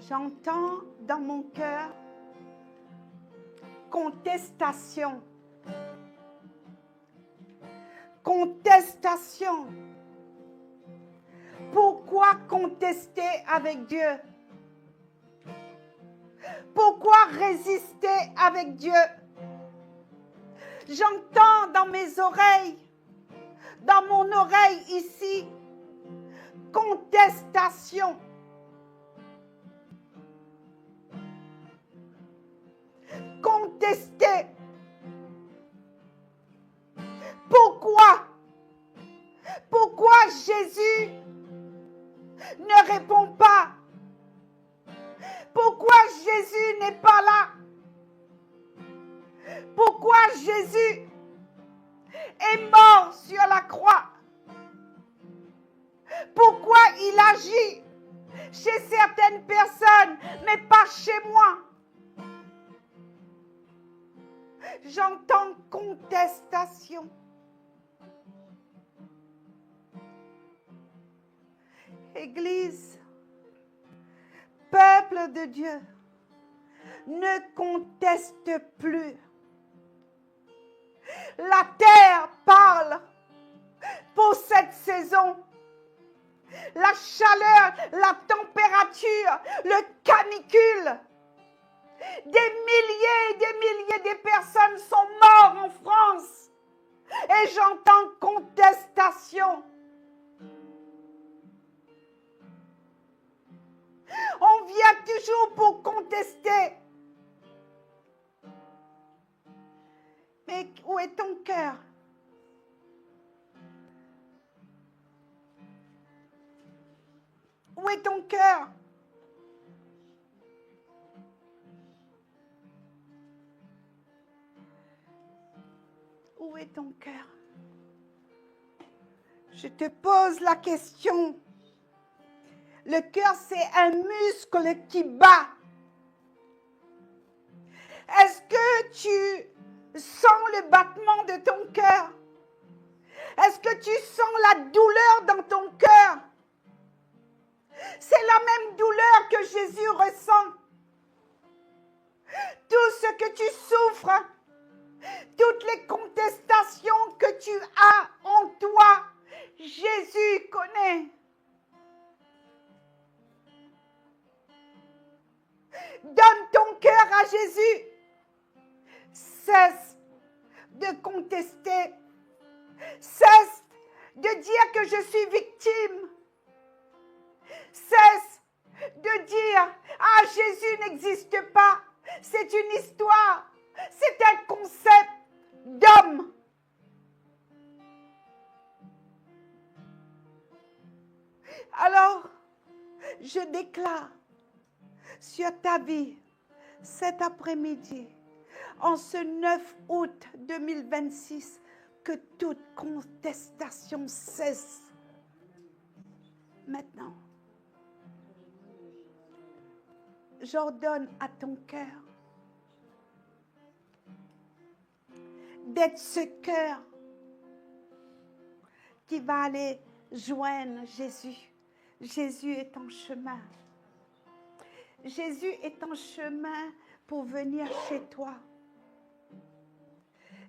J'entends dans mon cœur contestation. Contestation. Pourquoi contester avec Dieu? Pourquoi résister avec Dieu? J'entends dans mes oreilles, dans mon oreille ici, contestation. Contester. Pourquoi? Pourquoi Jésus ne répond pas? Pourquoi Jésus n'est pas là? Pourquoi Jésus est mort sur la croix? Pourquoi il agit chez certaines personnes, mais pas chez moi? J'entends contestation. Église, peuple de Dieu, ne conteste plus. La terre parle pour cette saison. La chaleur, la température, le canicule. Des milliers et des milliers de personnes sont mortes en France. Et j'entends contestation. On vient toujours pour contester. Mais où est ton cœur? Où est ton cœur? Où est ton cœur? Je te pose la question. Le cœur, c'est un muscle qui bat. Est-ce que tu sens le battement de ton cœur? Est-ce que tu sens la douleur dans ton cœur? C'est la même douleur que Jésus ressent. Tout ce que tu souffres, toutes les contestations que tu as en toi, Jésus connaît. Donne ton cœur à Jésus. Cesse de contester. Cesse de dire que je suis victime. Cesse de dire, ah, Jésus n'existe pas. C'est une histoire. C'est un concept d'homme. Alors, je déclare sur ta vie cet après-midi, en ce 9 août 2026, que toute contestation cesse. Maintenant, j'ordonne à ton cœur d'être ce cœur qui va aller joindre Jésus. Jésus est en chemin. Jésus est en chemin pour venir chez toi.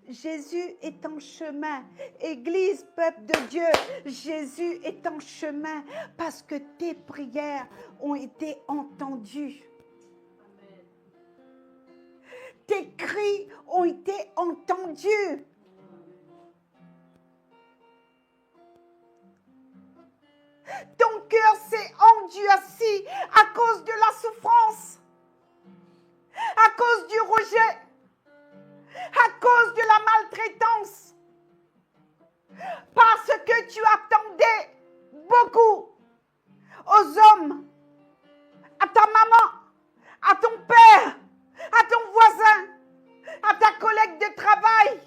Jésus est en chemin. Église, peuple de Dieu, Jésus est en chemin parce que tes prières ont été entendues. Amen. Tes cris ont été entendus. Ton cœur s'est endurci à cause de la souffrance, à cause du rejet, à cause de la maltraitance, parce que tu attendais beaucoup aux hommes, à ta maman, à ton père, à ton voisin, à ta collègue de travail.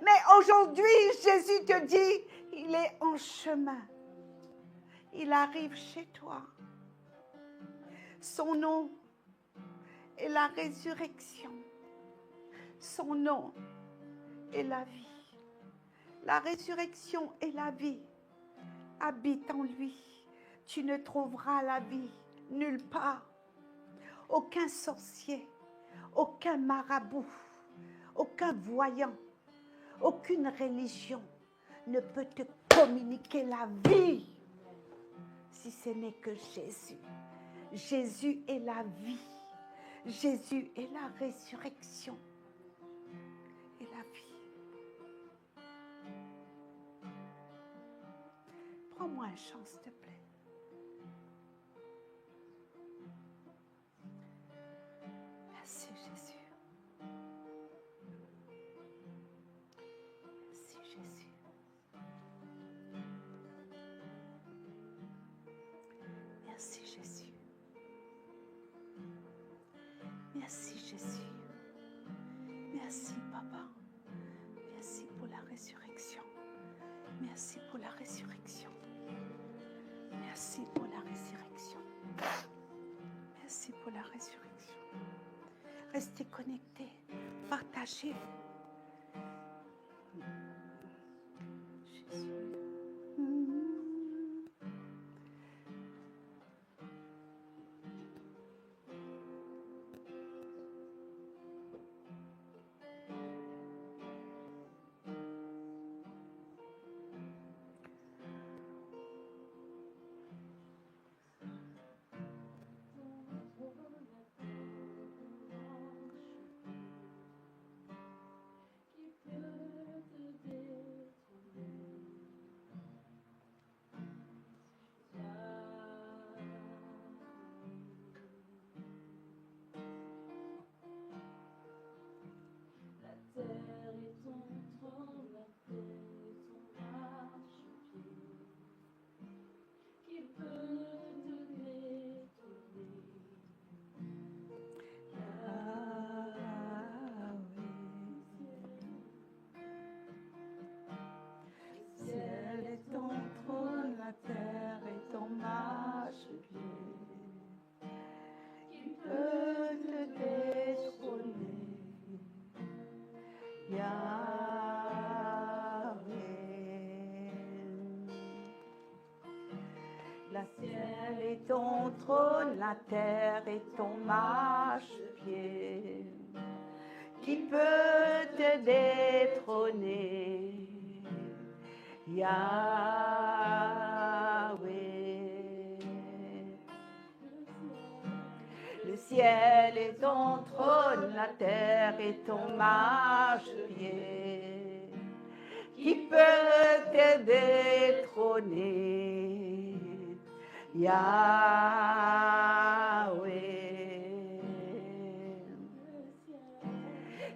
Mais aujourd'hui, Jésus te dit, il est en chemin. Il arrive chez toi. Son nom est la résurrection. Son nom est la vie. La résurrection et la vie habitent en lui. Tu ne trouveras la vie, nulle part. Aucun sorcier, aucun marabout, aucun voyant, aucune religion ne peut te communiquer la vie si ce n'est que Jésus. Jésus est la vie. Jésus est la résurrection et la vie. Prends-moi un chant, s'il te plaît. Merci Jésus. Merci Jésus. Merci Jésus. Merci Jésus. Merci Papa. Merci pour la résurrection. Merci pour la résurrection. Merci pour la résurrection. Merci pour la résurrection. Restez connectés. Partagez. Jésus. Ton trône, la terre et ton marchepied, qui peut te détrôner, Yahweh. Le ciel est ton trône, la terre est ton marchepied, qui peut te détrôner, Yahweh.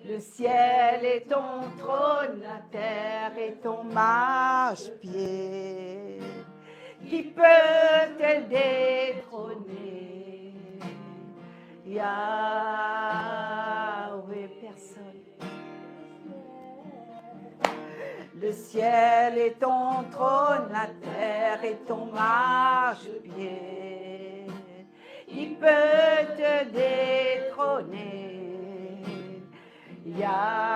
Le ciel est ton trône, la terre est ton marchepied, qui peut te détrôner, Yahweh. Personne. Le ciel est ton trône, la terre est ton marchepied, qui peut te détrôner, Yahweh.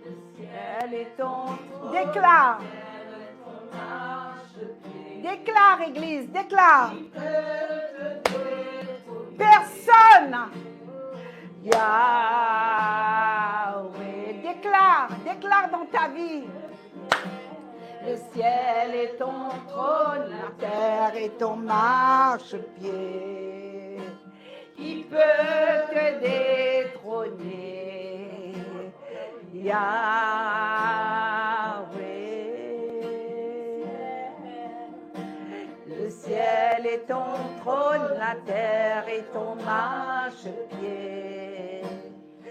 Le ciel est ton trône. Déclare. Déclare, Église, déclare. Personne. Yahweh, déclare dans ta vie. Le ciel est ton trône, la terre est ton marchepied, qui peut te détrôner, Yahweh. Le ciel est ton trône, la terre est ton marchepied,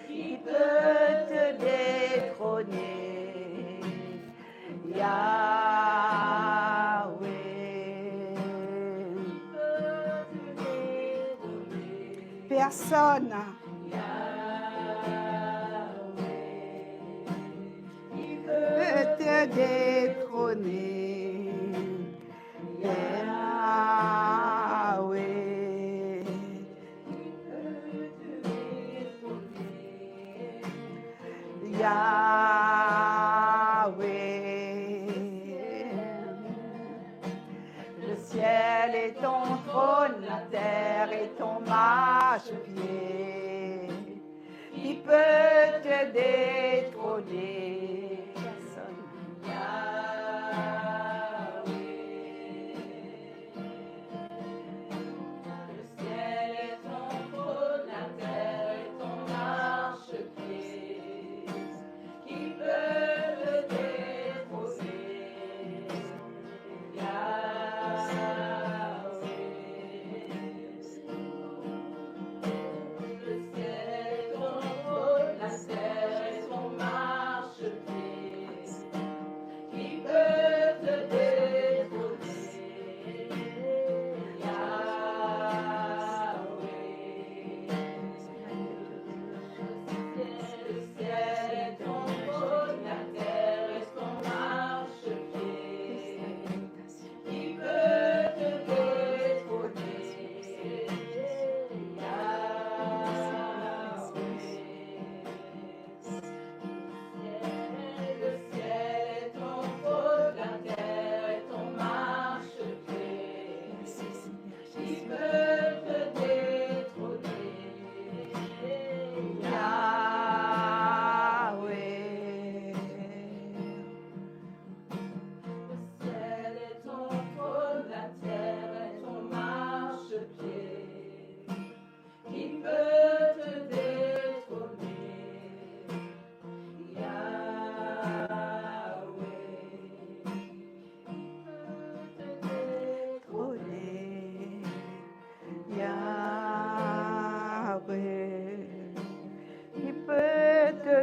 qui peut te détrôner, Yahweh. Personne. Yahweh. Qui peut te détrôner, Yahweh. Yahweh. la terre est ton marchepied. Qui peut te détrôner? Personne.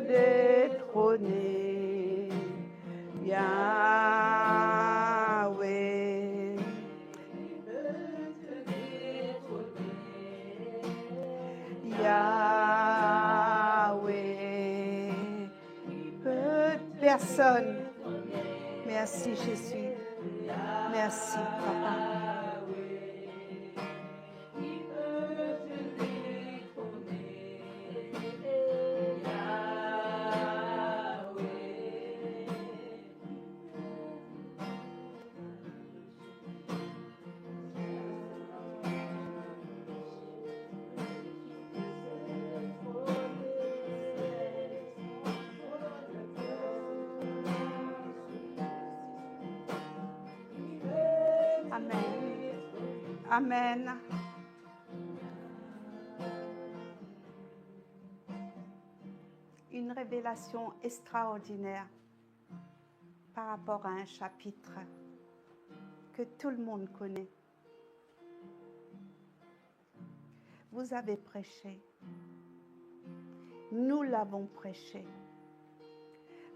Détrôner, Yahweh. Yahweh. Personne. Merci Jésus. Merci Papa. Amen. Amen. Une révélation extraordinaire par rapport à un chapitre que tout le monde connaît. Vous avez prêché. Nous l'avons prêché.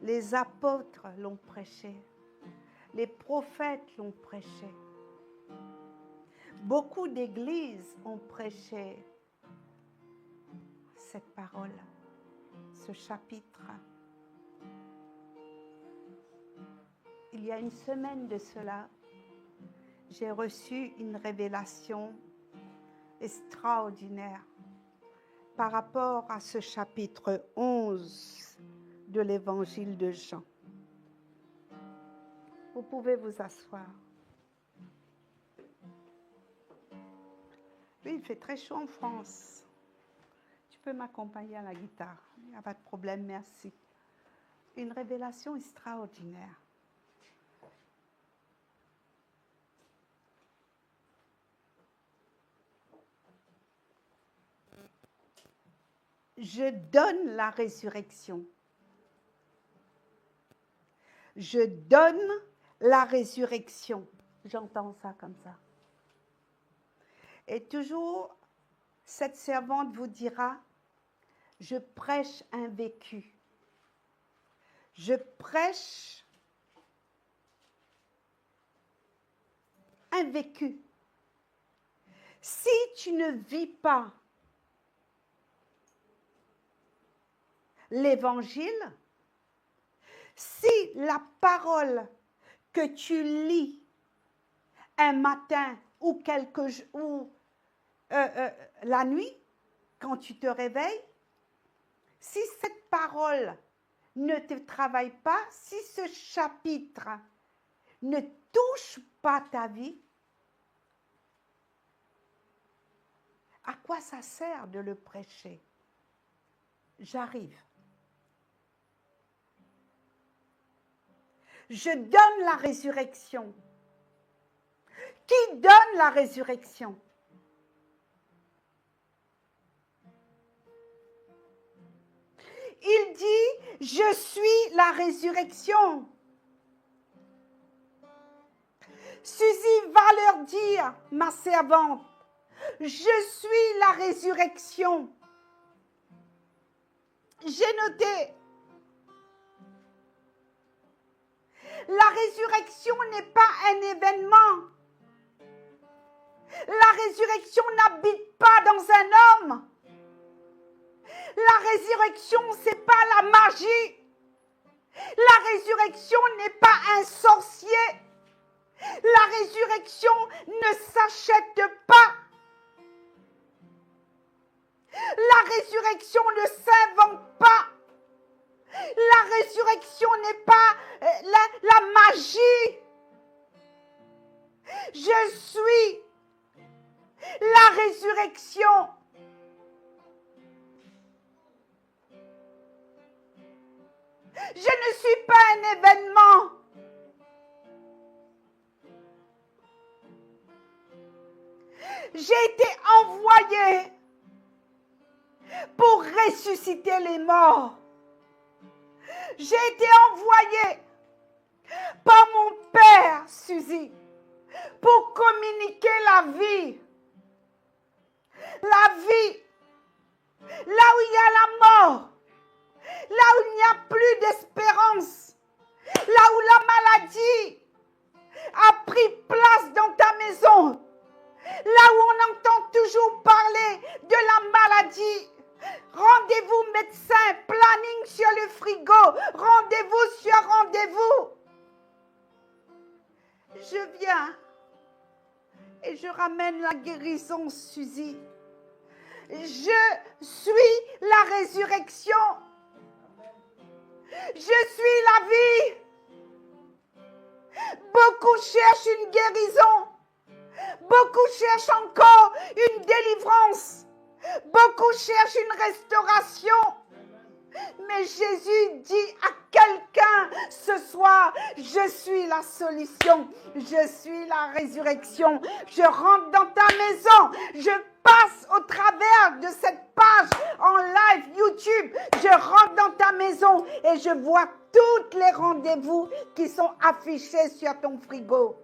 Les apôtres l'ont prêché. Les prophètes l'ont prêché. Beaucoup d'églises ont prêché cette parole, ce chapitre. Il y a une semaine de cela, j'ai reçu une révélation extraordinaire par rapport à ce chapitre 11 de l'évangile de Jean. Vous pouvez vous asseoir. Oui, il fait très chaud en France. Tu peux m'accompagner à la guitare. Il n'y a pas de problème, merci. Une révélation extraordinaire. Je donne la résurrection. Je donne la résurrection. J'entends ça comme ça. Et toujours, cette servante vous dira, je prêche un vécu. Je prêche un vécu. Si tu ne vis pas l'évangile, si la parole que tu lis un matin ou la nuit, quand tu te réveilles, si cette parole ne te travaille pas, si ce chapitre ne touche pas ta vie, À quoi ça sert de le prêcher? J'arrive. Je donne la résurrection. Qui donne la résurrection? Il dit, je suis la résurrection. Suzy va leur dire, ma servante, je suis la résurrection. J'ai noté, la résurrection n'est pas un événement. La résurrection n'habite pas dans un homme. La résurrection, ce n'est pas la magie. La résurrection n'est pas un sorcier. La résurrection ne s'achète pas. La résurrection ne s'invente pas. La résurrection n'est pas la magie. Je suis la résurrection. Je ne suis pas un événement. J'ai été envoyé pour ressusciter les morts. J'ai été envoyé par mon Père, Suzy, pour communiquer la vie. La vie, là où il y a la mort, là où il n'y a plus d'espérance, là où la maladie a pris place dans ta maison, là où on entend toujours parler de la maladie. Rendez-vous médecin, planning sur le frigo, rendez-vous sur rendez-vous. Je viens et je ramène la guérison, Suzy. Je suis la résurrection. Je suis la vie. Beaucoup cherchent une guérison. Beaucoup cherchent encore une délivrance. Beaucoup cherchent une restauration. Mais Jésus dit à quelqu'un ce soir, je suis la solution, je suis la résurrection. Je rentre dans ta maison, je passe au travers de cette page en live YouTube. Je rentre dans ta maison et je vois tous les rendez-vous qui sont affichés sur ton frigo.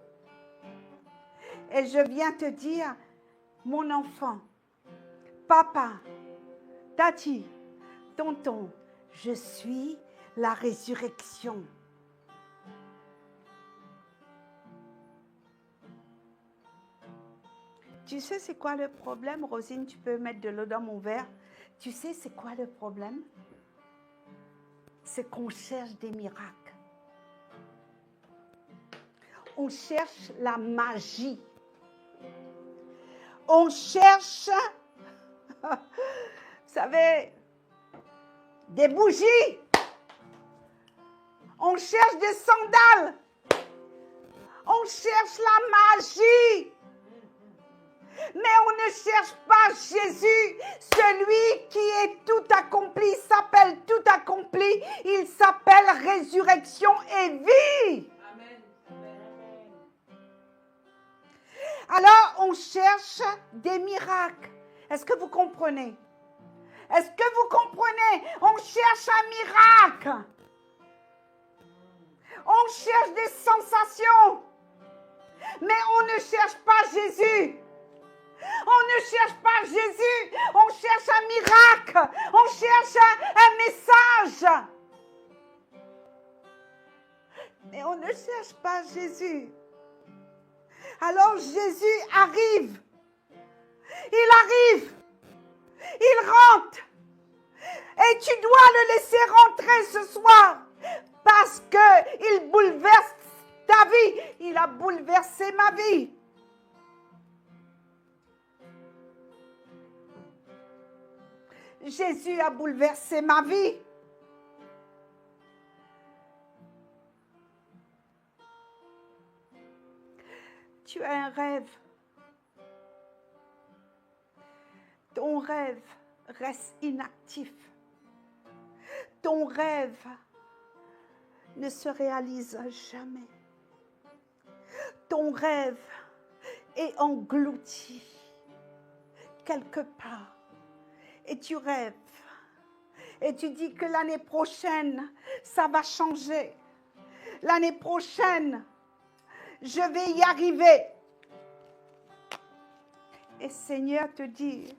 Et je viens te dire, mon enfant, papa, tati, tonton, je suis la résurrection. Tu sais c'est quoi le problème, Rosine? Tu peux mettre de l'eau dans mon verre. Tu sais c'est quoi le problème? C'est qu'on cherche des miracles. On cherche la magie. On cherche, vous savez, des bougies. On cherche des sandales. On cherche la magie. Mais on ne cherche pas Jésus, celui qui est tout accompli. Il s'appelle tout accompli. Il s'appelle résurrection et vie. Alors, on cherche des miracles. Est-ce que vous comprenez? Est-ce que vous comprenez? On cherche un miracle. On cherche des sensations. Mais on ne cherche pas Jésus. On ne cherche pas Jésus. On cherche un miracle. On cherche un message. Mais on ne cherche pas Jésus. Alors Jésus arrive. Il arrive. Il rentre. Et tu dois le laisser rentrer ce soir. Parce qu'il bouleverse ta vie. Il a bouleversé ma vie. Jésus a bouleversé ma vie. Tu as un rêve. ton rêve reste inactif. Ton rêve ne se réalise jamais. Ton rêve est englouti quelque part. Et tu rêves. Et tu dis que l'année prochaine, ça va changer. L'année prochaine, je vais y arriver. Et Seigneur te dit,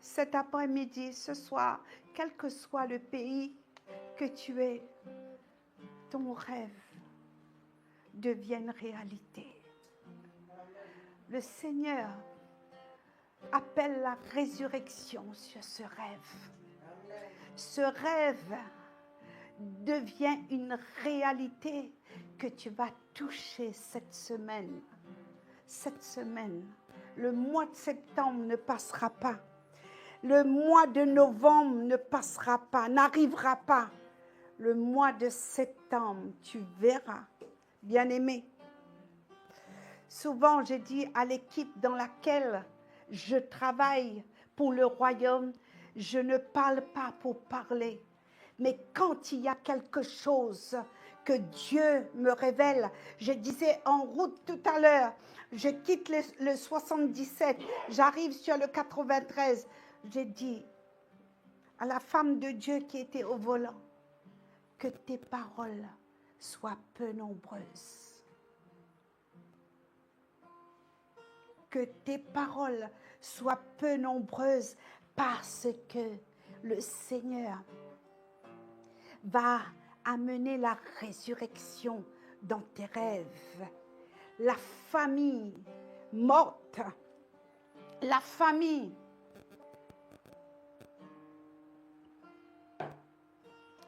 cet après-midi, ce soir, quel que soit le pays que tu es, ton rêve devienne réalité. Le Seigneur appelle la résurrection sur ce rêve. Ce rêve devient une réalité que tu vas toucher cette semaine. Cette semaine, le mois de septembre ne passera pas. Le mois de novembre ne passera pas, n'arrivera pas. Le mois de septembre, tu verras, bien-aimé. Souvent, j'ai dit à l'équipe dans laquelle je travaille pour le royaume, je ne parle pas pour parler. Mais quand il y a quelque chose que Dieu me révèle, je disais en route tout à l'heure, je quitte le 77, j'arrive sur le 93. J'ai dit à la femme de Dieu qui était au volant, que tes paroles soient peu nombreuses. Que tes paroles soient peu nombreuses parce que le Seigneur va amener la résurrection dans tes rêves. La famille morte, la famille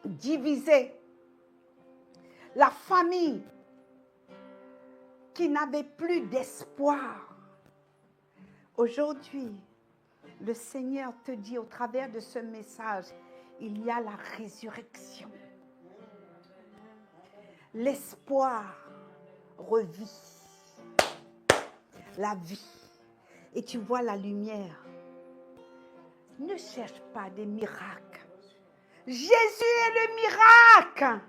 divisée, la famille qui n'avait plus d'espoir. Aujourd'hui, le Seigneur te dit au travers de ce message, il y a la résurrection. L'espoir revit. La vie. Et tu vois la lumière. Ne cherche pas des miracles. Jésus est le miracle.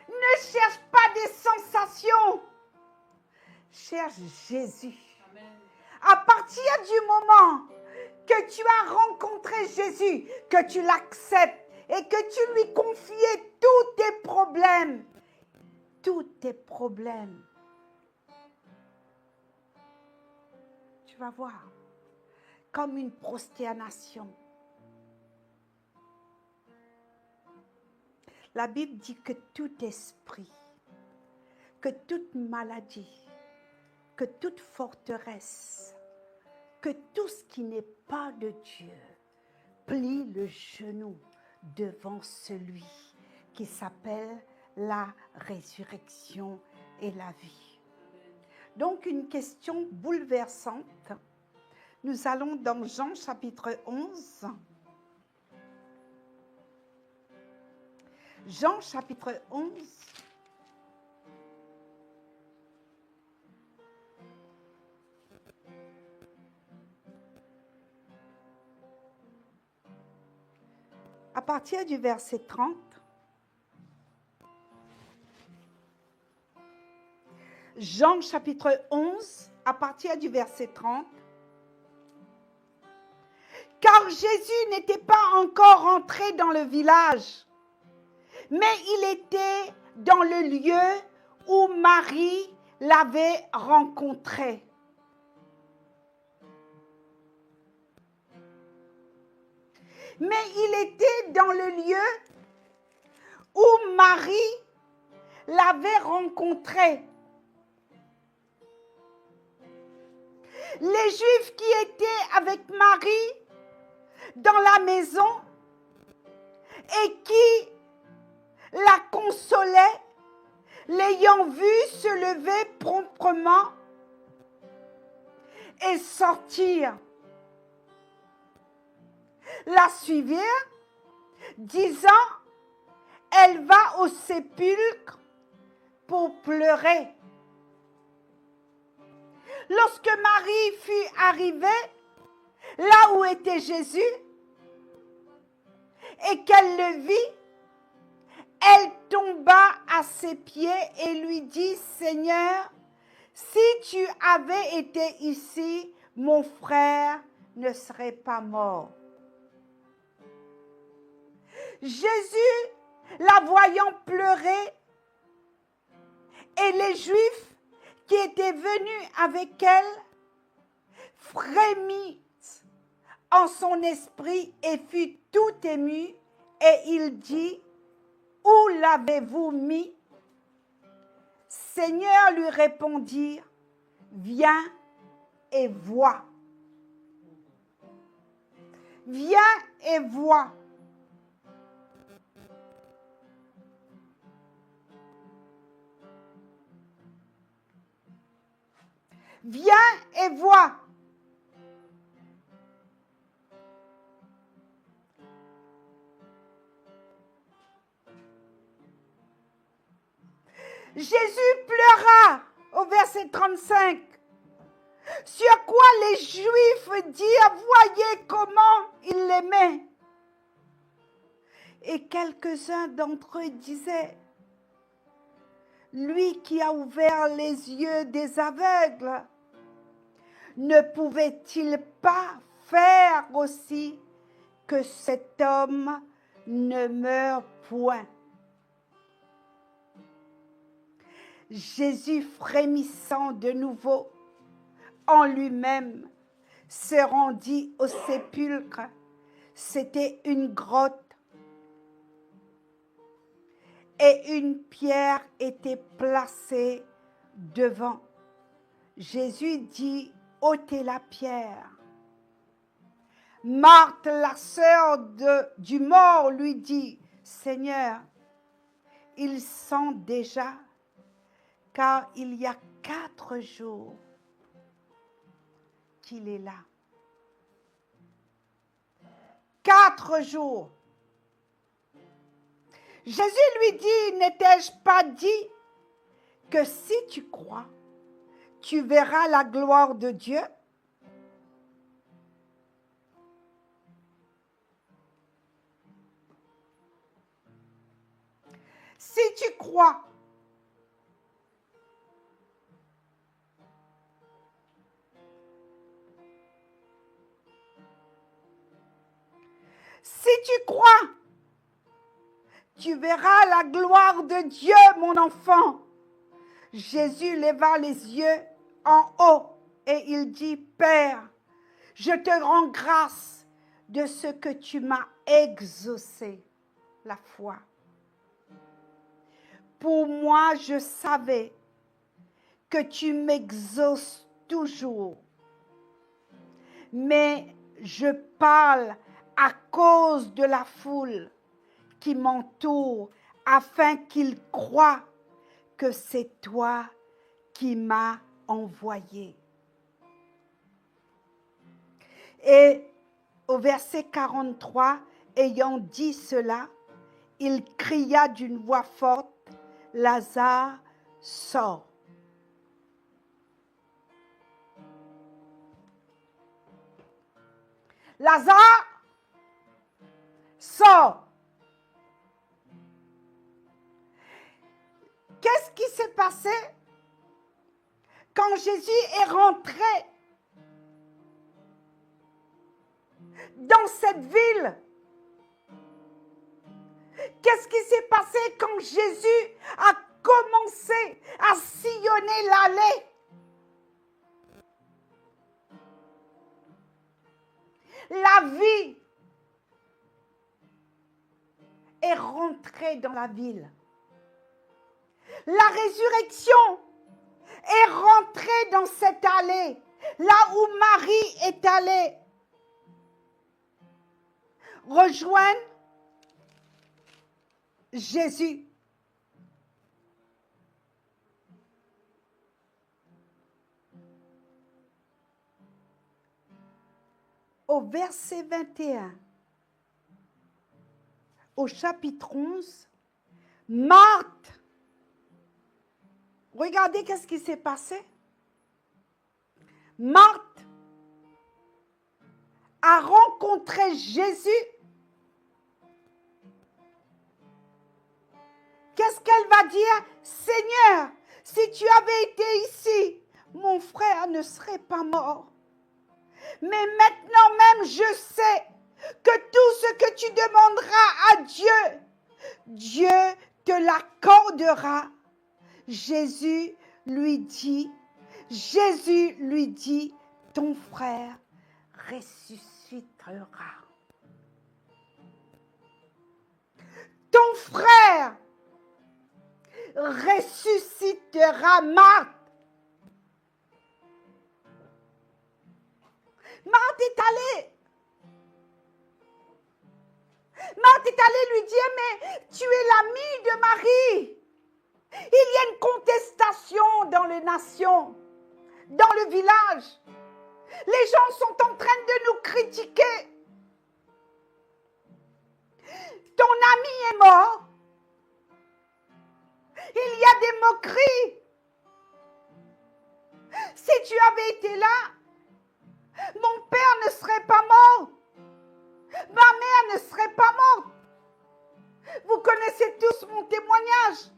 Ne cherche pas des sensations. Cherche Jésus. À partir du moment que tu as rencontré Jésus, que tu l'acceptes et que tu lui confies tous tes problèmes, tu vas voir, comme une prosternation. La Bible dit que tout esprit, que toute maladie, que toute forteresse, que tout ce qui n'est pas de Dieu plie le genou devant celui qui s'appelle la résurrection et la vie. Donc une question bouleversante. Nous allons dans Jean chapitre 11. Jean chapitre 11. À partir du verset 30, Jean chapitre 11, à partir du verset 30, car Jésus n'était pas encore entré dans le village, mais il était dans le lieu où Marie l'avait rencontré. Mais il était dans le lieu où Marie l'avait rencontré. Les Juifs qui étaient avec Marie dans la maison et qui la consolaient, l'ayant vue se lever promptement et sortir, la suivirent, disant, elle va au sépulcre pour pleurer. Lorsque Marie fut arrivée, là où était Jésus et qu'elle le vit, elle tomba à ses pieds et lui dit, Seigneur, si tu avais été ici, mon frère ne serait pas mort. Jésus, la voyant pleurer, et les Juifs qui étaient venus avec elle, frémit en son esprit et fut tout ému, et il dit, où l'avez-vous mis? Seigneur lui répondit, viens et vois. Viens et vois. Viens et vois. Jésus pleura au verset 35. Sur quoi les Juifs dirent, voyez comment il l'aimait. Et quelques-uns d'entre eux disaient, lui qui a ouvert les yeux des aveugles, ne pouvait-il pas faire aussi que cet homme ne meure point? Jésus, frémissant de nouveau en lui-même, se rendit au sépulcre. C'était une grotte et une pierre était placée devant. Jésus dit, ôtez la pierre. Marthe, la sœur du mort, lui dit, Seigneur, il sent déjà, car il y a 4 jours qu'il est là. 4 jours. Jésus lui dit, n'étais-je pas dit que si tu crois, tu verras la gloire de Dieu? Si tu crois, si tu crois, tu verras la gloire de Dieu, mon enfant. Jésus leva les yeux en haut et il dit, Père, je te rends grâce de ce que tu m'as exaucé, la foi. Pour moi, je savais que tu m'exauces toujours, mais je parle à cause de la foule qui m'entoure, afin qu'ils croient que c'est toi qui m'as envoyé. Et au verset 43, ayant dit cela, il cria d'une voix forte, Lazare, sors. Lazare, sors. Qu'est-ce qui s'est passé quand Jésus est rentré dans cette ville? Qu'est-ce qui s'est passé quand Jésus a commencé à sillonner l'allée? La vie est rentrée dans la ville. La résurrection est rentrée dans cette allée, là où Marie est allée rejoindre Jésus. Au verset 21, au chapitre 11, Marthe, regardez qu'est-ce qui s'est passé. Marthe a rencontré Jésus, qu'est-ce qu'elle va dire? Seigneur, si tu avais été ici, mon frère ne serait pas mort. Mais maintenant même, je sais que tout ce que tu demanderas à Dieu, Dieu te l'accordera. Jésus lui dit, ton frère ressuscitera. Ton frère ressuscitera, Marthe. Marthe est allée. Marthe est allée lui dire, mais tu es l'ami de Marie. Il y a une contestation dans les nations, dans le village. Les gens sont en train de nous critiquer. Ton ami est mort. Il y a des moqueries. Si tu avais été là, mon père ne serait pas mort. Ma mère ne serait pas morte. Vous connaissez tous mon témoignage.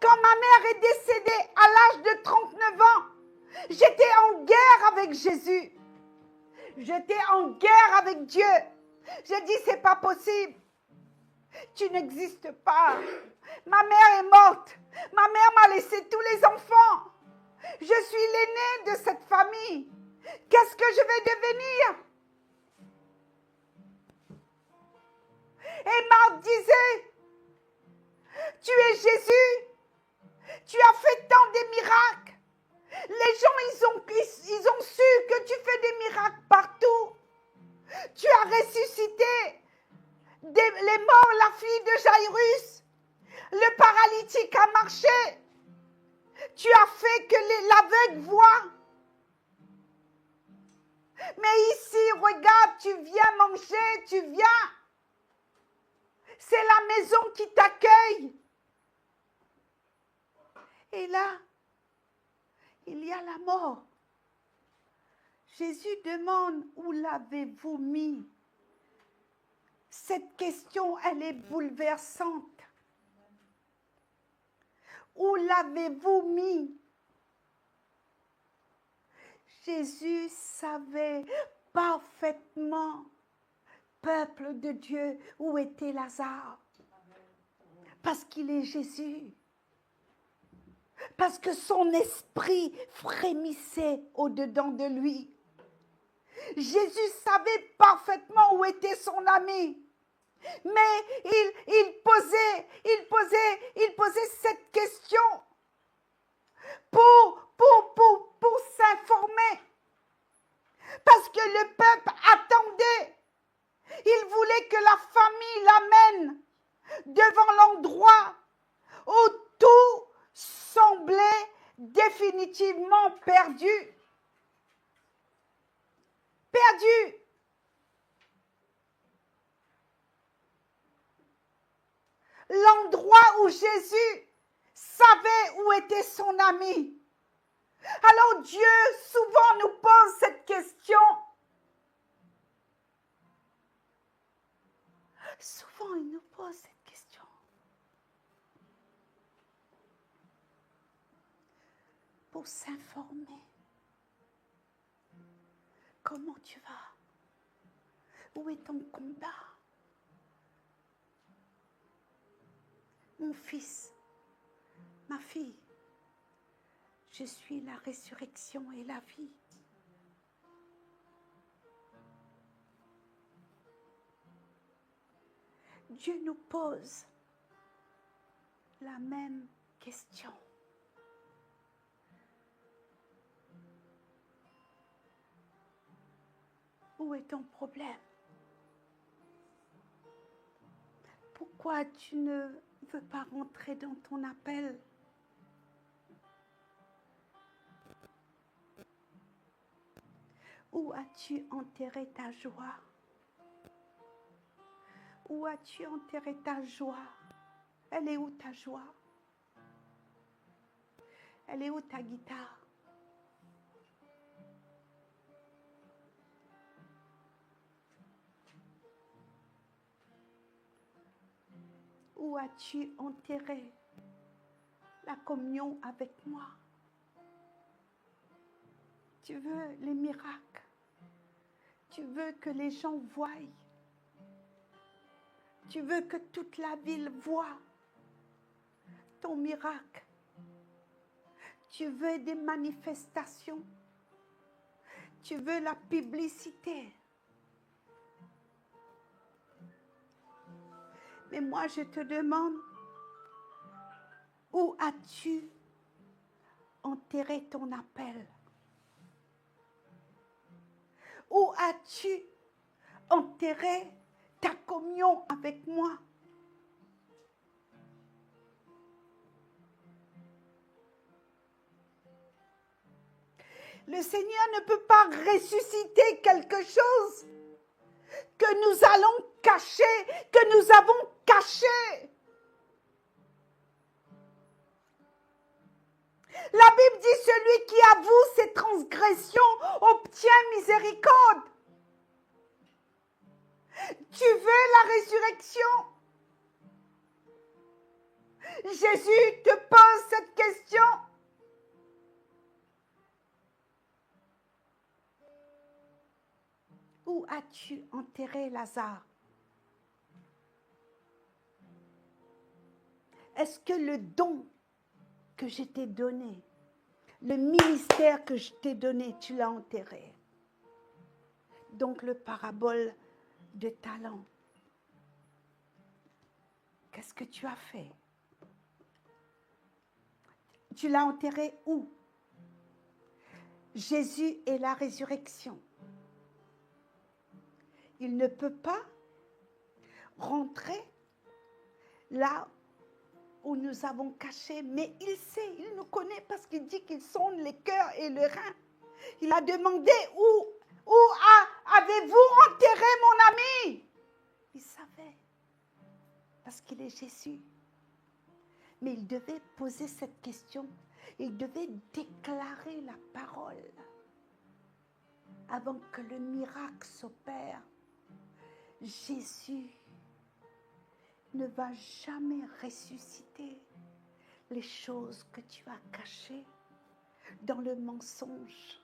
Quand ma mère est décédée à l'âge de 39 ans, j'étais en guerre avec Jésus. J'étais en guerre avec Dieu. J'ai dit, c'est pas possible. Tu n'existes pas. Ma mère est morte. Ma mère m'a laissé tous les enfants. Je suis l'aînée de cette famille. Qu'est-ce que je vais devenir? Et Marthe disait, tu es Jésus. Tu as fait tant de miracles. Les gens, ils ont su que tu fais des miracles partout. Tu as ressuscité les morts, la fille de Jairus. Le paralytique a marché. Tu as fait que l'aveugle voit. Mais ici, regarde, tu viens manger, tu viens. C'est la maison qui t'accueille. Et là, il y a la mort. Jésus demande, où l'avez-vous mis? Cette question, elle est bouleversante. Où l'avez-vous mis? Jésus savait parfaitement, peuple de Dieu, où était Lazare. Parce qu'il est Jésus. Parce que son esprit frémissait au-dedans de lui. Jésus savait parfaitement où était son ami. Mais il posait cette question pour s'informer. Parce que le peuple attendait. Il voulait que la famille l'amène devant l'endroit où tout semblait définitivement perdu. Perdu. L'endroit où Jésus savait où était son ami. Alors Dieu souvent nous pose cette question. Souvent il nous pose cette question. Pour s'informer. Comment tu vas? Où est ton combat? Mon fils, ma fille, je suis la résurrection et la vie. Dieu nous pose la même question. Où est ton problème? Pourquoi tu ne veux pas rentrer dans ton appel? Où as-tu enterré ta joie? Où as-tu enterré ta joie? Elle est où ta joie? Elle est où ta guitare? Où as-tu enterré la communion avec moi? Tu veux les miracles. Tu veux que les gens voient. Tu veux que toute la ville voie ton miracle. Tu veux des manifestations. Tu veux la publicité. Mais moi, je te demande, où as-tu enterré ton appel? Où as-tu enterré ta communion avec moi? Le Seigneur ne peut pas ressusciter quelque chose que nous allons cacher, que nous avons caché. La Bible dit, celui qui avoue ses transgressions obtient miséricorde. Tu veux la résurrection? Jésus te pose cette question. Où as-tu enterré Lazare? Est-ce que le don que je t'ai donné, le ministère que je t'ai donné, tu l'as enterré? Donc le parabole de talent. Qu'est-ce que tu as fait? Tu l'as enterré où? Jésus est la résurrection. Il ne peut pas rentrer là où nous avons caché, mais il sait, il nous connaît parce qu'il dit qu'il sonde les cœurs et les reins. Il a demandé où avez-vous enterré mon ami? Il savait, parce qu'il est Jésus. Mais il devait poser cette question. Il devait déclarer la parole avant que le miracle s'opère. Jésus ne va jamais ressusciter les choses que tu as cachées dans le mensonge.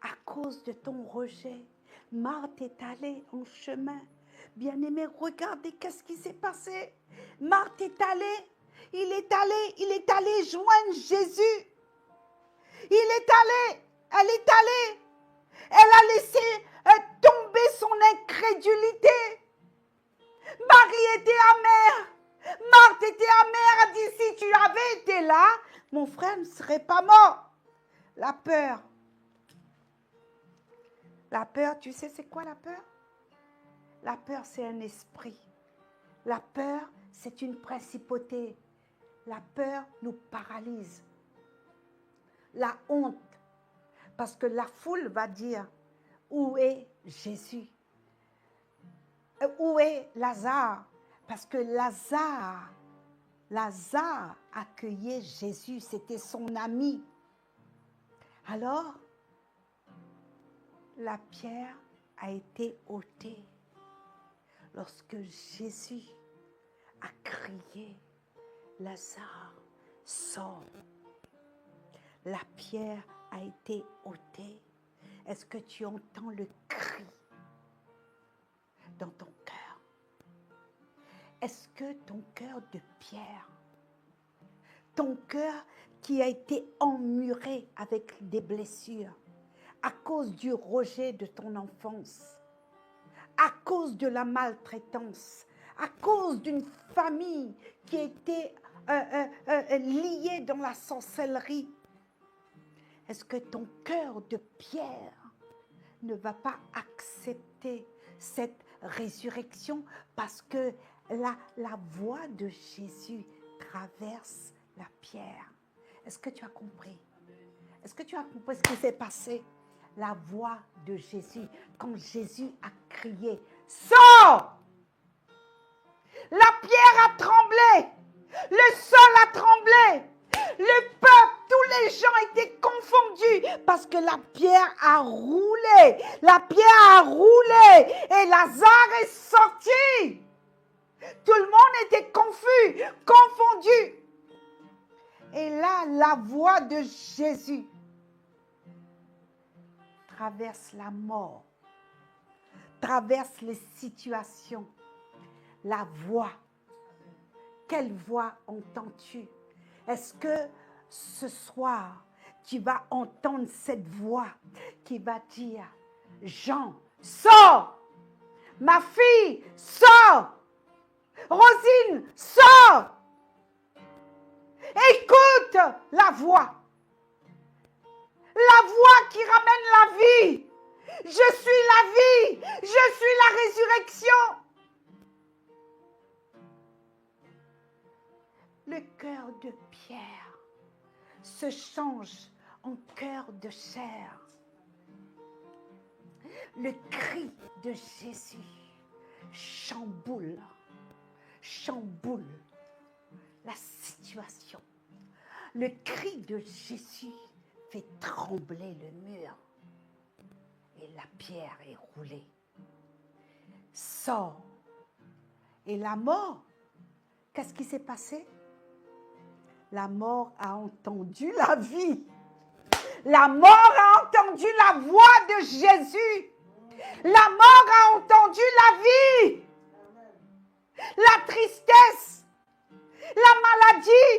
À cause de ton rejet, Marthe est allée en chemin. Bien-aimé, regardez qu'est-ce qui s'est passé. Marthe est allée, il est allé joindre Jésus. Il est allé, elle est allée. Elle a laissé tomber son incrédulité. Marie était amère. Marthe était amère. Elle dit, si tu avais été là, mon frère ne serait pas mort. La peur. La peur, tu sais c'est quoi la peur? La peur, c'est un esprit. La peur, c'est une principauté. La peur nous paralyse. La honte. Parce que la foule va dire, où est Jésus? Où est Lazare? Parce que Lazare accueillait Jésus, c'était son ami. Alors, la pierre a été ôtée. Lorsque Jésus a crié, Lazare, sors. La pierre a été ôtée. Est-ce que tu entends le cri dans ton cœur? Est-ce que ton cœur de pierre, ton cœur qui a été emmuré avec des blessures à cause du rejet de ton enfance, à cause de la maltraitance, à cause d'une famille qui était liée dans la sorcellerie, est-ce que ton cœur de pierre ne va pas accepter cette résurrection parce que la voix de Jésus traverse la pierre? Est-ce que tu as compris? Est-ce que tu as compris ce qui s'est passé? La voix de Jésus, quand Jésus a crié, sors! La pierre a tremblé, le sol a tremblé, le peuple, tous les gens étaient confondus parce que la pierre a roulé. La pierre a roulé et Lazare est sorti. Tout le monde était confus, confondu. Et là, la voix de Jésus traverse la mort, traverse les situations. La voix. Quelle voix entends-tu? Est-ce que ce soir, tu vas entendre cette voix qui va dire, Jean, sors! Ma fille, sors! Rosine, sors! Écoute la voix. La voix qui ramène la vie. Je suis la vie. Je suis la résurrection. Le cœur de Pierre se change en cœur de chair. Le cri de Jésus chamboule la situation. Le cri de Jésus fait trembler le mur et la pierre est roulée. Sors. Et la mort, qu'est-ce qui s'est passé? La mort a entendu la vie. La mort a entendu la voix de Jésus. La mort a entendu la vie. La tristesse. La maladie.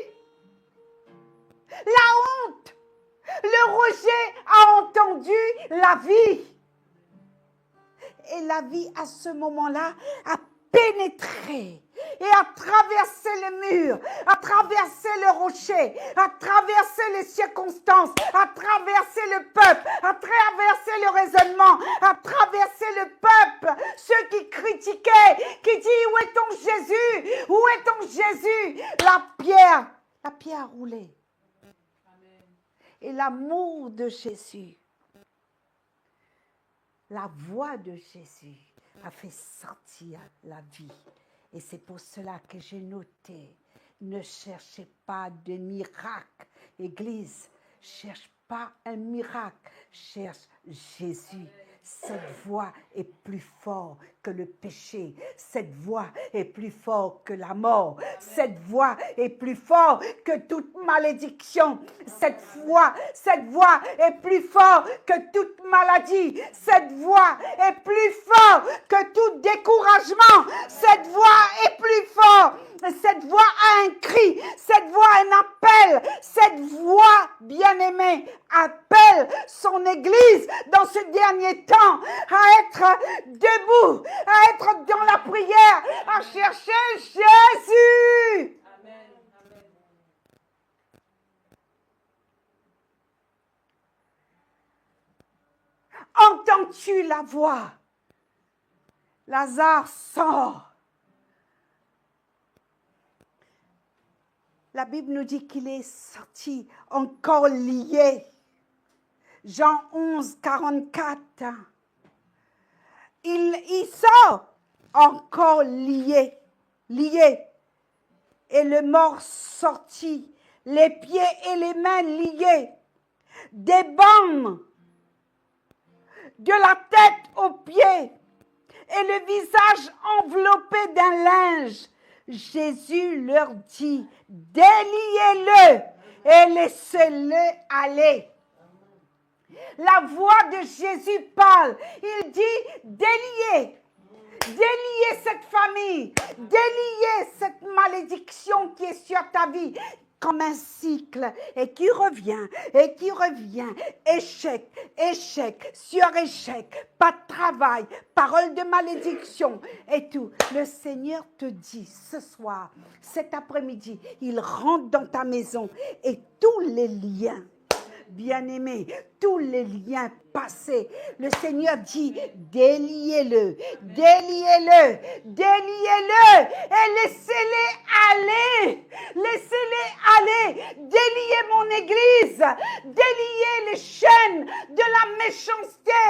La honte. Le rejet a entendu la vie. Et la vie, à ce moment-là, a pénétré et a traversé le mur, a traversé le rocher, a traversé les circonstances, a traversé le peuple, a traversé le raisonnement, a traversé le peuple, ceux qui critiquaient, qui disent où est ton Jésus, où est ton Jésus? La pierre a roulé. Et l'amour de Jésus, la voix de Jésus a fait sortir la vie. Et c'est pour cela que j'ai noté, ne cherchez pas de miracle. Église, cherche pas un miracle, cherche Jésus. Cette voix est plus forte que le péché. Cette voix est plus forte que la mort. Cette voix est plus forte que toute malédiction. Cette voix est plus forte que toute maladie. Cette voix est plus forte que tout découragement. Cette voix est plus forte. Cette voix a un cri. Cette voix a un appel. Cette voix, bien-aimée, appelle son Église dans ce dernier temps à être debout, à être dans la prière, à chercher Jésus. Amen. Entends-tu la voix? Lazare sort. La Bible nous dit qu'il est sorti encore lié. Jean 11, 44. Il sort encore lié. Et le mort sorti, les pieds et les mains liés, des bandes de la tête aux pieds et le visage enveloppé d'un linge. Jésus leur dit, déliez-le et laissez-le aller. La voix de Jésus parle. Il dit, déliez cette famille, déliez cette malédiction qui est sur ta vie. Comme un cycle et qui revient, échec sur échec, pas de travail, parole de malédiction et tout. Le Seigneur te dit ce soir, cet après-midi, il rentre dans ta maison et tous les liens, bien-aimés, tous les liens passés, le Seigneur dit, déliez-le et laissez-les aller, déliez mon Église, déliez les chaînes de la méchanceté,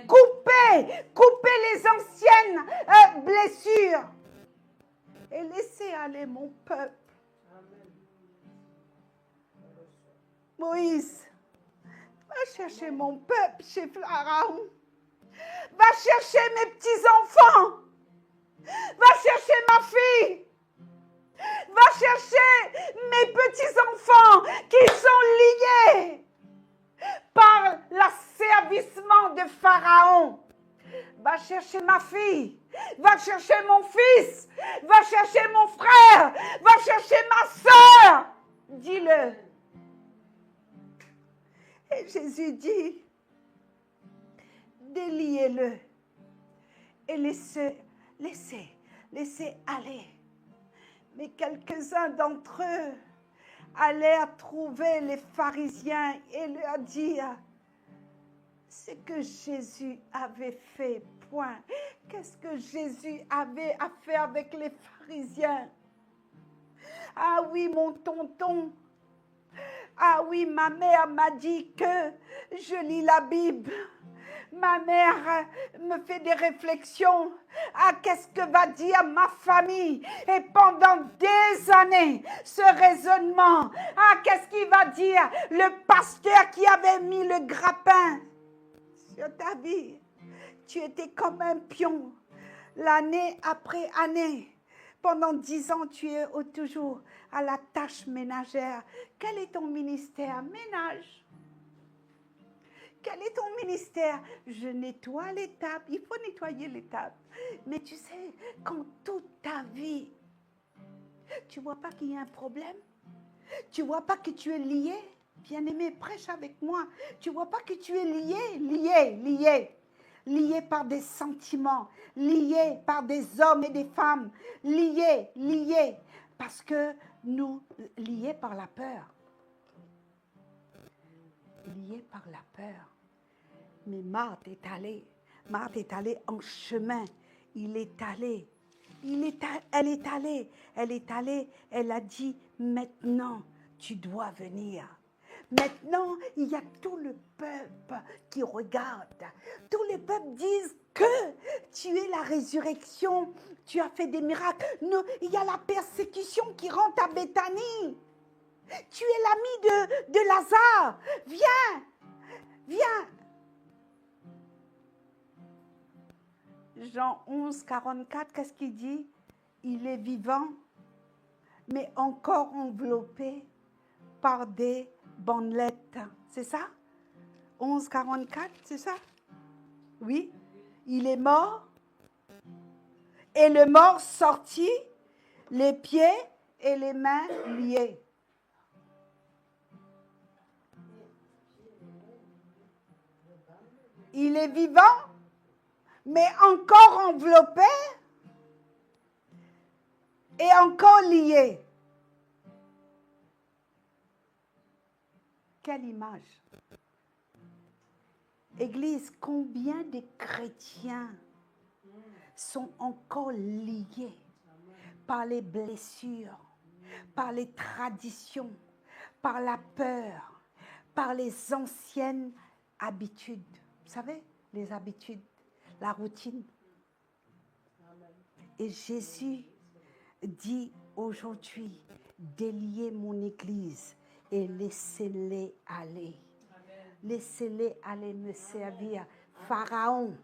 coupez les anciennes blessures et laissez aller mon peuple. Moïse, va chercher mon peuple chez Pharaon. Va chercher mes petits-enfants. Va chercher ma fille. Va chercher mes petits-enfants qui sont liés par l'asservissement de Pharaon. Va chercher ma fille. Va chercher mon fils. Va chercher mon frère. Va chercher ma soeur. Dis-le. Et Jésus dit, déliez-le et laissez aller. Mais quelques-uns d'entre eux allèrent trouver les pharisiens et leur dire ce que Jésus avait fait, point. Qu'est-ce que Jésus avait à faire avec les pharisiens? Ah oui, mon tonton. Ah oui, ma mère m'a dit que je lis la Bible. Ma mère me fait des réflexions. Ah, qu'est-ce que va dire ma famille? Et pendant des années, ce raisonnement. Ah, qu'est-ce qu'il va dire le pasteur qui avait mis le grappin sur ta vie? Tu étais comme un pion, l'année après année. Pendant 10 ans, tu es toujours à la tâche ménagère. Quel est ton ministère? Ménage. Quel est ton ministère? Je nettoie les tables. Il faut nettoyer les tables. Mais tu sais, quand toute ta vie, tu ne vois pas qu'il y a un problème? Tu ne vois pas que tu es lié? Bien-aimé, prêche avec moi. Tu ne vois pas que tu es lié par des sentiments, lié par des hommes et des femmes, lié, parce que nous, liés par la peur. Liés par la peur. Mais Marthe est allée en chemin. Elle est allée, elle a dit, maintenant, tu dois venir. Maintenant, il y a tout le peuple qui regarde. Tous les peuples disent que tu es la résurrection, tu as fait des miracles. Non, il y a la persécution qui rentre à Béthanie. Tu es l'ami de Lazare. Viens. Jean 11, 44, qu'est-ce qu'il dit? Il est vivant, mais encore enveloppé par des bandelettes. C'est ça? 11, 44, c'est ça? Oui. Il est mort. Et le mort sortit, les pieds et les mains liés. Il est vivant, mais encore enveloppé et encore lié. Quelle image! Église, combien de chrétiens sont encore liés par les blessures, par les traditions, par la peur, par les anciennes habitudes. Vous savez, les habitudes, la routine. Et Jésus dit aujourd'hui, déliez mon Église et laissez-les aller. Laissez-les aller me servir. Pharaon,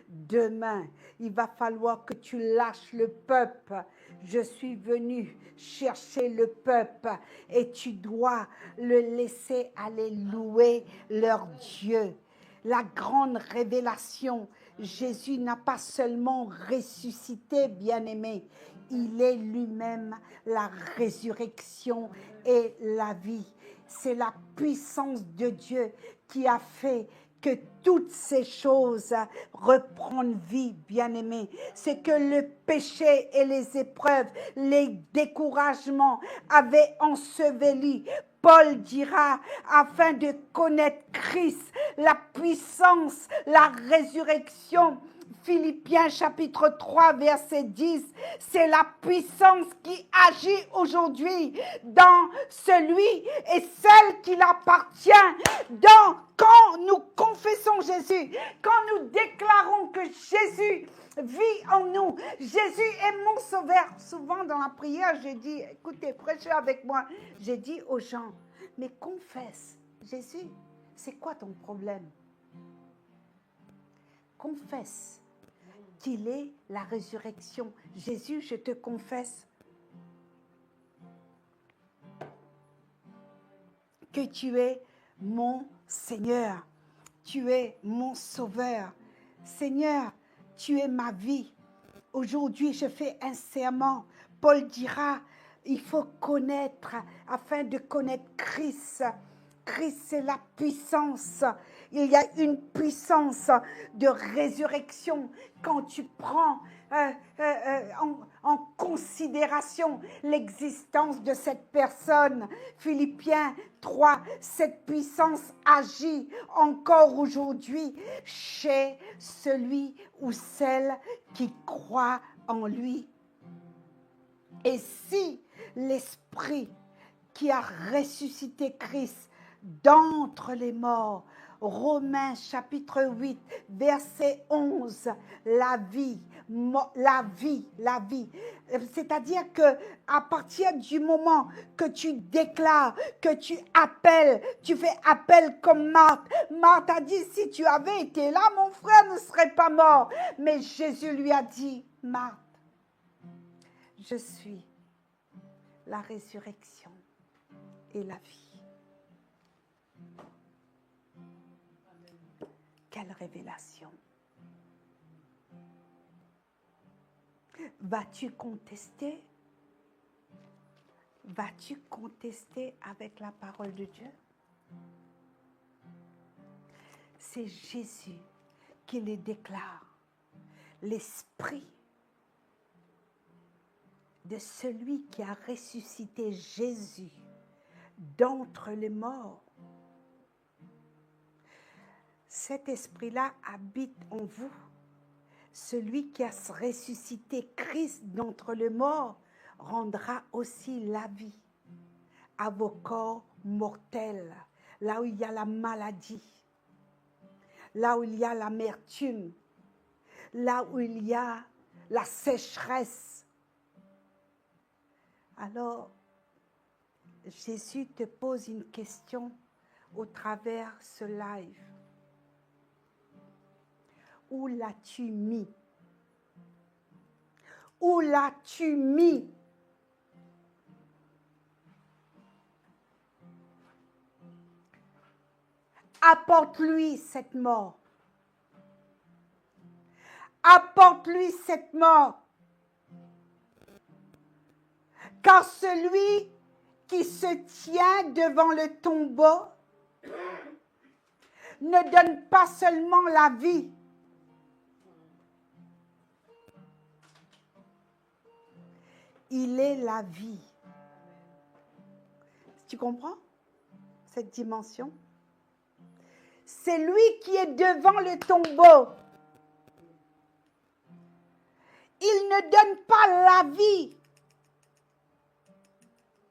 demain, il va falloir que tu lâches le peuple. Je suis venu chercher le peuple et tu dois le laisser aller louer leur Dieu. La grande révélation, Jésus n'a pas seulement ressuscité, bien-aimé, il est lui-même la résurrection et la vie. C'est la puissance de Dieu qui a fait que toutes ces choses reprennent vie, bien-aimés. C'est que le péché et les épreuves, les découragements avaient enseveli. Paul dira, afin de connaître Christ, la puissance, la résurrection. Philippiens chapitre 3, verset 10, c'est la puissance qui agit aujourd'hui dans celui et celle qui l'appartient. Quand nous confessons Jésus, quand nous déclarons que Jésus vit en nous, Jésus est mon sauveur. Souvent dans la prière, j'ai dit, écoutez, prêchez avec moi. J'ai dit aux gens, mais confesse, Jésus, c'est quoi ton problème? Confesse. qu'il est la résurrection. Jésus, je te confesse que tu es mon Seigneur. Tu es mon Sauveur. Seigneur, tu es ma vie. Aujourd'hui, je fais un serment. Paul dira, il faut connaître, afin de connaître Christ. Christ, c'est la puissance. Il y a une puissance de résurrection quand tu prends en considération l'existence de cette personne. Philippiens 3, cette puissance agit encore aujourd'hui chez celui ou celle qui croit en lui. Et si l'Esprit qui a ressuscité Christ d'entre les morts, Romains chapitre 8, verset 11, la vie. C'est-à-dire que à partir du moment que tu déclares, que tu appelles, tu fais appel comme Marthe. Marthe a dit, si tu avais été là, mon frère ne serait pas mort. Mais Jésus lui a dit, Marthe, je suis la résurrection et la vie. Quelle révélation! Vas-tu contester? Vas-tu contester avec la parole de Dieu? C'est Jésus qui les déclare. L'Esprit de celui qui a ressuscité Jésus d'entre les morts. Cet esprit-là habite en vous. Celui qui a ressuscité Christ d'entre les morts rendra aussi la vie à vos corps mortels, là où il y a la maladie, là où il y a l'amertume, là où il y a la sécheresse. Alors, Jésus te pose une question au travers ce live. Où l'as-tu mis? Où l'as-tu mis? Apporte-lui cette mort. Apporte-lui cette mort. Car celui qui se tient devant le tombeau ne donne pas seulement la vie, il est la vie. Tu comprends cette dimension? C'est lui qui est devant le tombeau. Il ne donne pas la vie.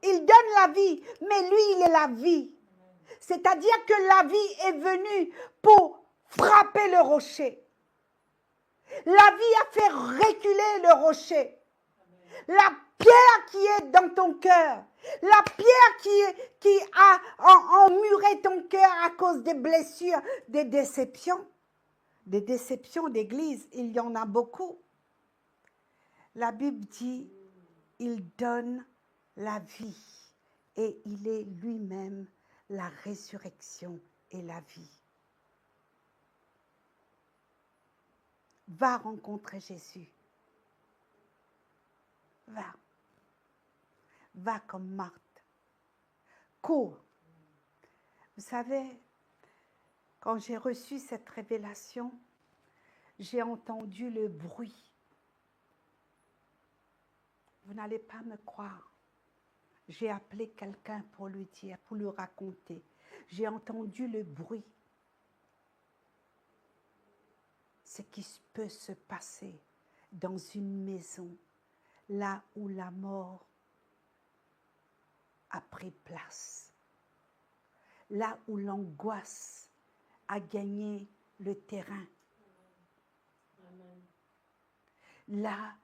Il donne la vie, mais lui, il est la vie. C'est-à-dire que la vie est venue pour frapper le rocher. La vie a fait reculer le rocher. La pierre qui est dans ton cœur, la pierre qui a emmuré ton cœur à cause des blessures, des déceptions d'église, il y en a beaucoup. La Bible dit, il donne la vie et il est lui-même la résurrection et la vie. Va rencontrer Jésus. Va. Va comme Marthe. Cours. Vous savez, quand j'ai reçu cette révélation, j'ai entendu le bruit. Vous n'allez pas me croire. J'ai appelé quelqu'un pour lui dire, pour lui raconter. J'ai entendu le bruit. Ce qui peut se passer dans une maison, là où la mort a pris place. Là où l'angoisse a gagné le terrain. Là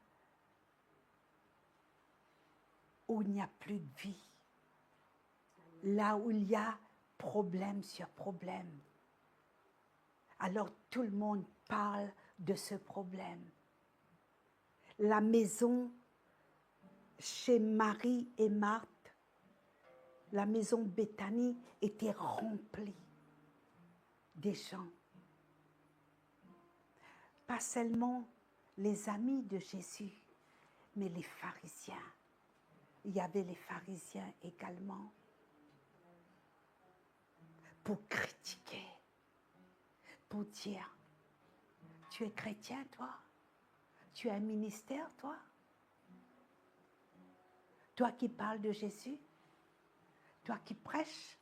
où il n'y a plus de vie. Là où il y a problème sur problème. Alors tout le monde parle de ce problème. la maison chez Marie et Marthe, la maison Béthanie était remplie des gens. Pas seulement les amis de Jésus, mais les pharisiens. Il y avait les pharisiens également pour critiquer, pour dire, tu es chrétien toi? Tu as un ministère toi? Toi qui parles de Jésus? Toi qui prêches?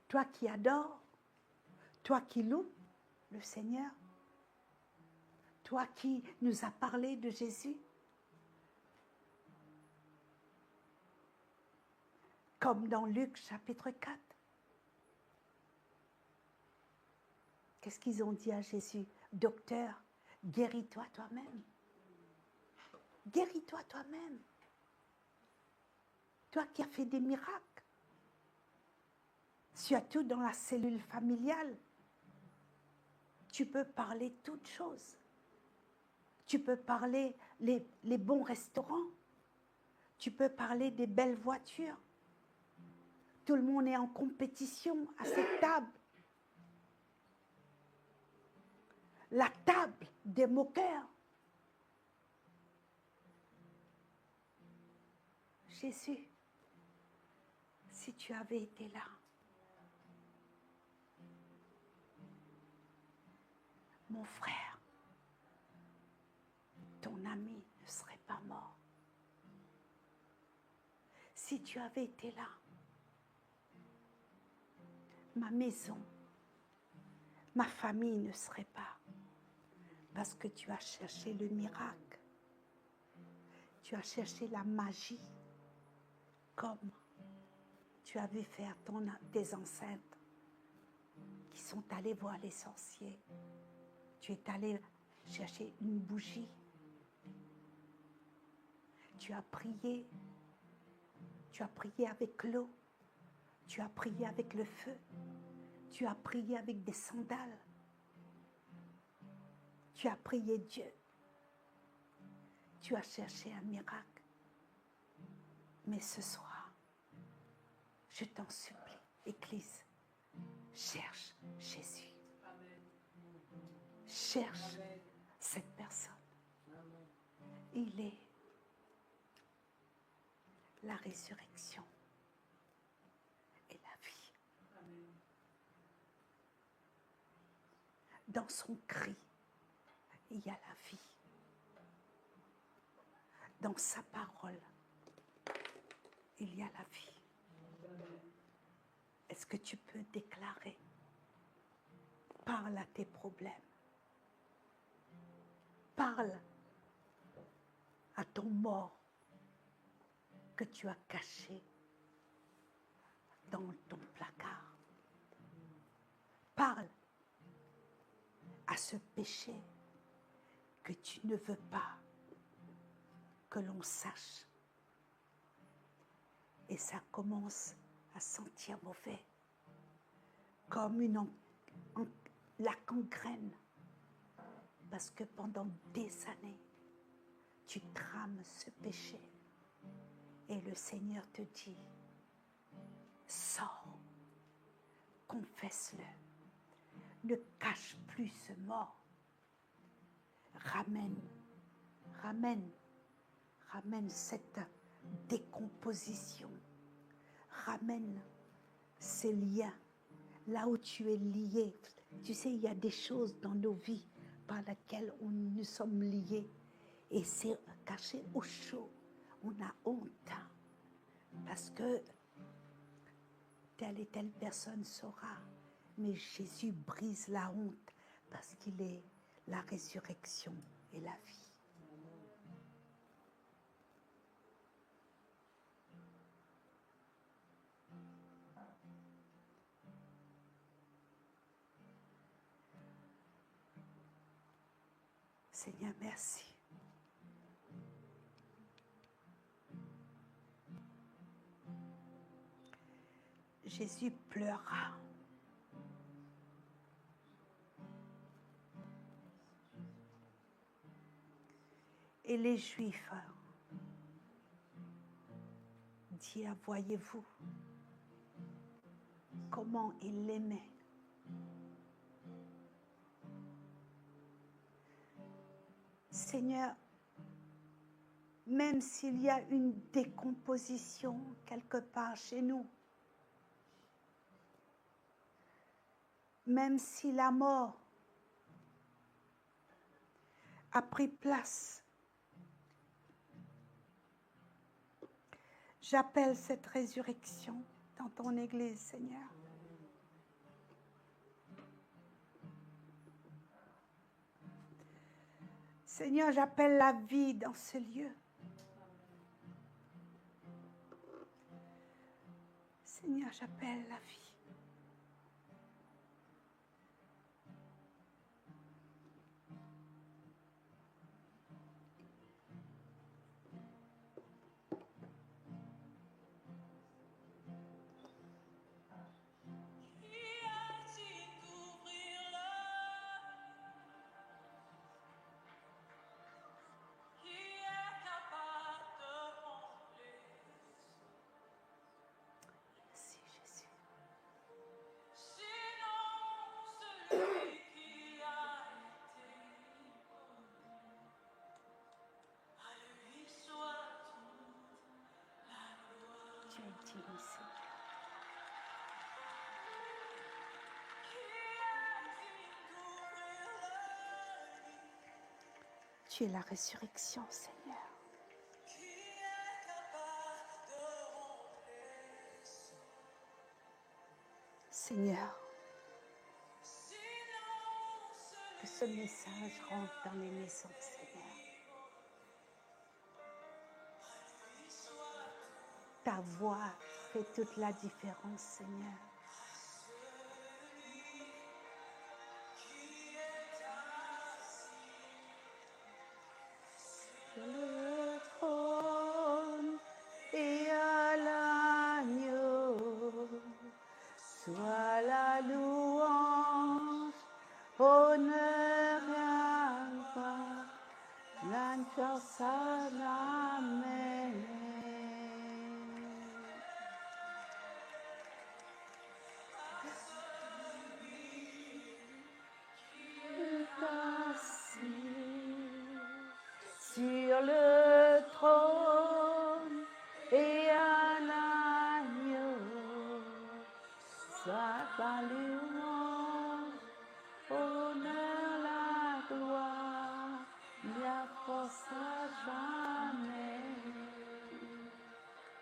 Toi qui adores? Toi qui loues le Seigneur? Toi qui nous as parlé de Jésus? Comme dans Luc chapitre 4. Qu'est-ce qu'ils ont dit à Jésus? Docteur, guéris-toi toi-même. Guéris-toi toi-même. Toi qui as fait des miracles. Surtout dans la cellule familiale. Tu peux parler de toutes choses. Tu peux parler les bons restaurants. Tu peux parler des belles voitures. Tout le monde est en compétition à cette table. La table des moqueurs. Jésus, si tu avais été là, mon frère, ton ami ne serait pas mort. Si tu avais été là, ma maison, ma famille ne serait pas. Parce que tu as cherché le miracle. Tu as cherché la magie. Comme tu as vu faire tes ancêtres qui sont allés voir les sorciers. Tu es allé chercher une bougie. Tu as prié. Tu as prié avec l'eau. Tu as prié avec le feu. Tu as prié avec des sandales. Tu as prié Dieu. Tu as cherché un miracle. Mais ce soir, je t'en supplie, Église, cherche Jésus. Cherche cette personne. Il est la résurrection et la vie. Dans son cri, il y a la vie. Dans sa parole, il y a la vie. Est-ce que tu peux déclarer? Parle à tes problèmes. Parle à ton mort que tu as caché dans ton placard. Parle à ce péché que tu ne veux pas que l'on sache. Et ça commence à sentir mauvais, comme la gangrène. Parce que pendant des années, tu trames ce péché. Et le Seigneur te dit, sors, confesse-le, ne cache plus ce mort. Ramène cette décomposition. Ramène ces liens, là où tu es lié. Tu sais, il y a des choses dans nos vies par lesquelles nous sommes liés. Et c'est caché au chaud. On a honte. Parce que telle et telle personne saura. Mais Jésus brise la honte parce qu'il est la résurrection et la vie. Seigneur, merci. Jésus pleura. Et les Juifs dirent, voyez-vous comment il l'aimait. Seigneur, même s'il y a une décomposition quelque part chez nous, même si la mort a pris place, j'appelle cette résurrection dans ton Église, Seigneur. Seigneur, j'appelle la vie dans ce lieu. Seigneur, j'appelle la vie. Tu es la résurrection, Seigneur. Seigneur, que ce message rentre dans les maisons, Seigneur. Ta voix fait toute la différence, Seigneur. Le trône et à l'agneau, soit la louange, honneur et gloire, la force à l'Amen. Sur le trône et à l'agneau, soit la louange, honneur, la gloire, la force à jamais.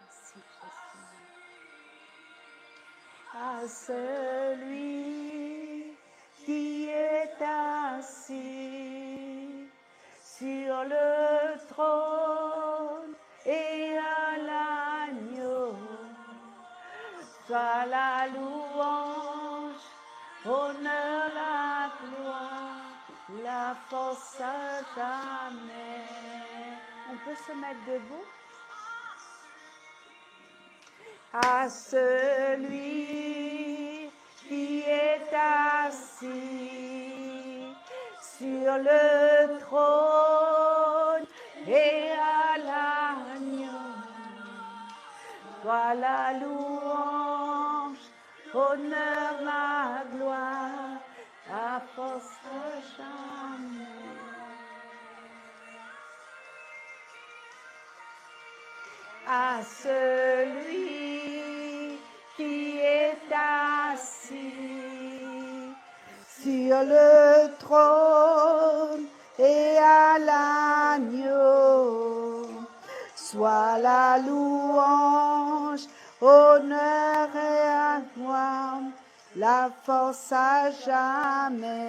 Merci Jésus. À celui qui est assis sur le trône et à l'agneau, soit la louange, honneur, la gloire, la force à jamais. On peut se mettre debout. À celui qui est assis sur le trône et à l'agneau, soit la louange, honneur, la gloire, la force à jamais. À celui qui est assis sur le trône et à l'agneau, soit la louange, honneur et gloire, la force à jamais.